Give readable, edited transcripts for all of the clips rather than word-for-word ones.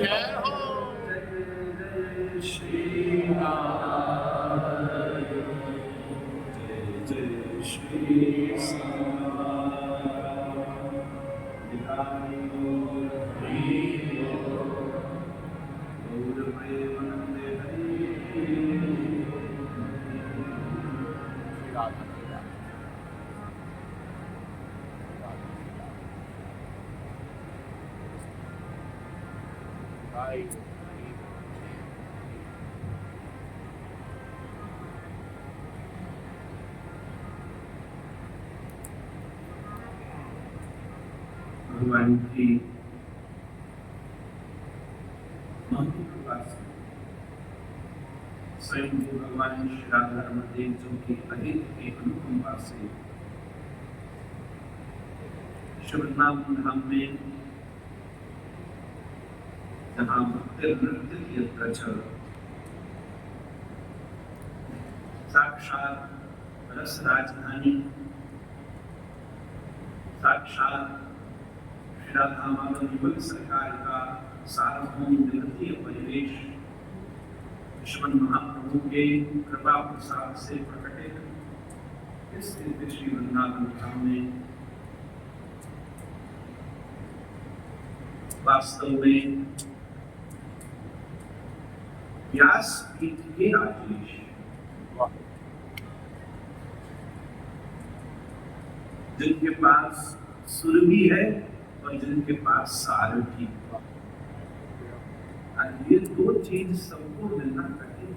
जय हो। जय श्री राम, जय जय श्री भगवान की महत्व स्वयं भगवान श्री राधारमण जो की अहित के अनुकंपा से श्रीवृंदावन धाम में जहाँ भक्ति नृत्य की प्रचल साक्षात रस राजधानी, साक्षात श्री राधा माधव युगल सरकार का सार्वभौम वित्तीय परिवेश श्रीमन महाप्रभु के कृपा प्रसाद से प्रकटित इस दिव्य श्री वृंदावन धाम में वास्तव में व्यास पीठ के आदेश जिनके पास सुर भी है और जिनके पास सार भी, ये दो चीज सबको मिलना कठिन।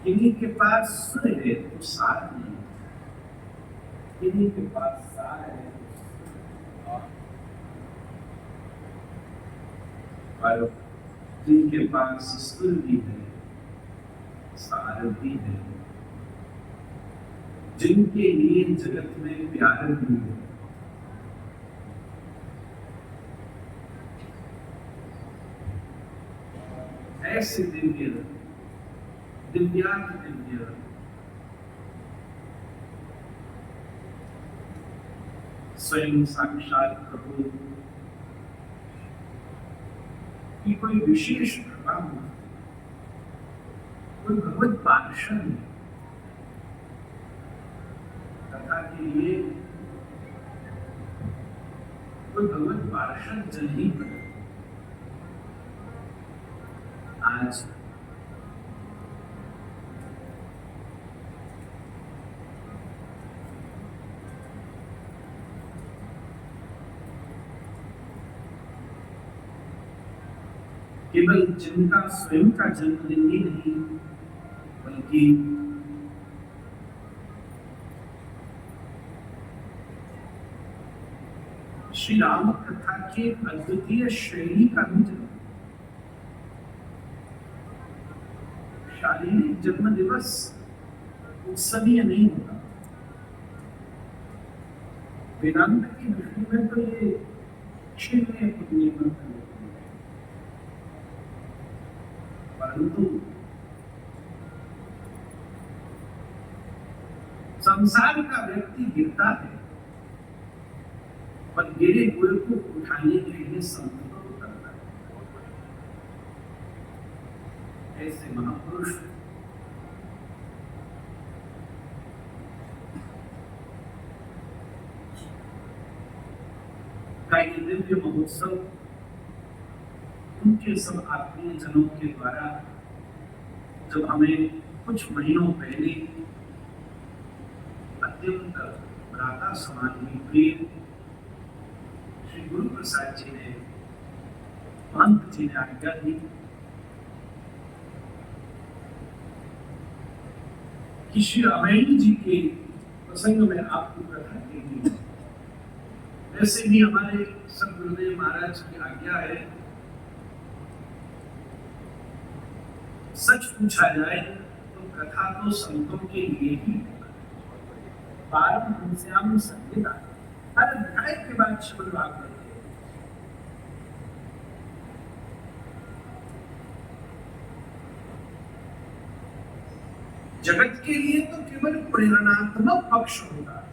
किन्हीं के पास सुर है तो सार नहीं, किन्हीं के पास सार है और जिनके पास सुर भी है सार भी है, जिनके लिए जगत में प्यार भी है, ऐसे दिव्य दिव्यात दिव्य स्वयं साक्षात प्रभु की कोई विशेष कृपा हो, कोई भगवत पार्षद कथा के लिए कोई भगवत पार्षद जन ही बने। आज केवल जिनका स्वयं का जन्मदिन ही नहीं बल्कि श्री राम कथा के अद्वितीय शैली का भी जन्म, शारीरिक जन्म दिवस उत्सवीय नहीं होता। वेदांत की दृष्टि में तो ये क्षीण पुण्य है, परंतु संसार का व्यक्ति गिरता है पर गिरे हुए को उठाने के लिए संकल्प करता है। ऐसे महापुरुष का ये दिव्य महोत्सव उनके सब आत्मीय जनों के द्वारा जब हमें कुछ महीनों पहले अत्यंत भ्राता समान ही प्रिय श्री गुरु प्रसाद जी ने महंत जी ने आज्ञा दी कि श्री अमैनी जी के प्रसंग में आपको कथा देंगे। वैसे भी हमारे सब गुरुदेव महाराज की आज्ञा है, सच पूछा जाए तो कथा तो संतों के लिए ही पारम संहिता हर अध्याय के बाद शब्द वाक करते हैं। जगत के लिए तो केवल प्रेरणात्मक पक्ष होता है,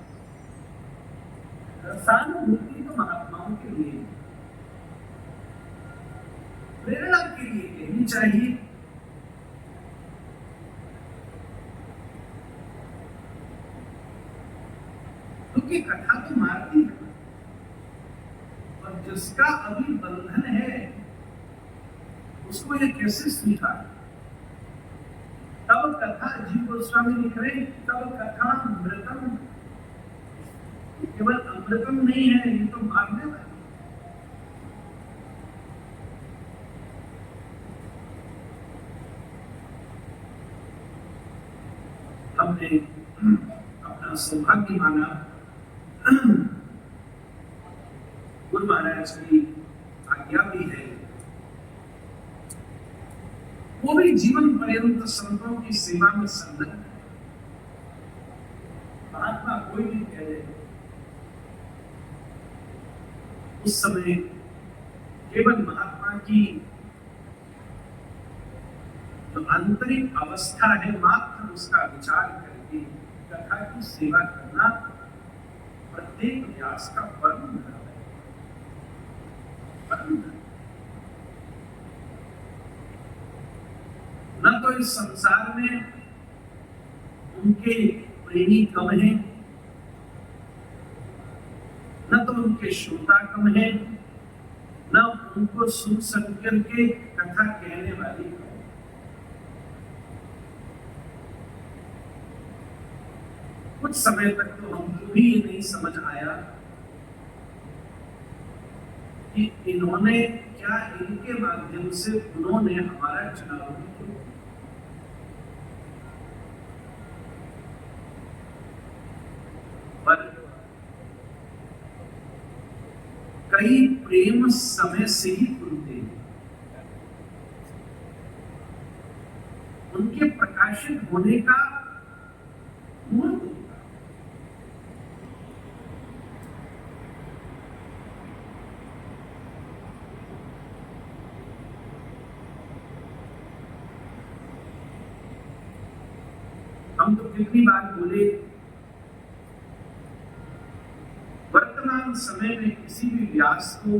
रसानुभूति तो महात्माओं के लिए चाहिए। क्योंकि कथा तो मारती है, और जिसका अभी बंधन है उसको ये कैसे स्वीकार। तब कथा, जीव गोस्वामी लिख रहे, तब कथा अमृतम, केवल अमृतम नहीं है, ये तो मारने वाली। हमने अपना सौभाग्य माना गुरु महाराज की आज्ञा भी है, वो भी जीवन पर्यंत संतों की सेवा में संलग्न है। महात्मा कोई भी कह दे, उस समय केवल महात्मा की जो आंतरिक अवस्था है मात्र उसका विचार करके कथा की सेवा करना प्रत्येक व्यास का परम धर्म है। न तो इस संसार में उनके प्रेमी कम है, न तो उनके श्रोता कम है, न उनको सुन सक करके कथा कहने वाली कम। कुछ समय तक तो हमको भी ये नहीं समझ आया कि इन्होंने क्या, इनके माध्यम से उन्होंने हमारा चुनाव किया। पर कई प्रेम समय से ही खुलते हैं, उनके प्रकाशित होने का मुहूर्त होता। हम तो कितनी बार बोले, वर्तमान समय में किसी भी व्यास को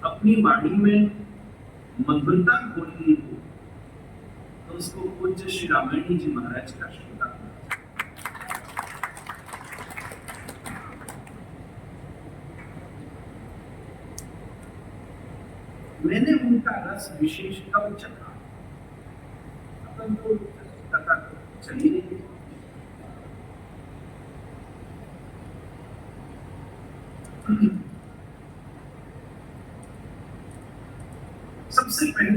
अपनी वाणी में मधुरता बोलनी हो तो उसको पूज्य श्री रामायणी जी महाराज का श्रोता। मैंने उनका रस विशेष कब चखा, अपन तो कथा चली नहीं। सबसे पहले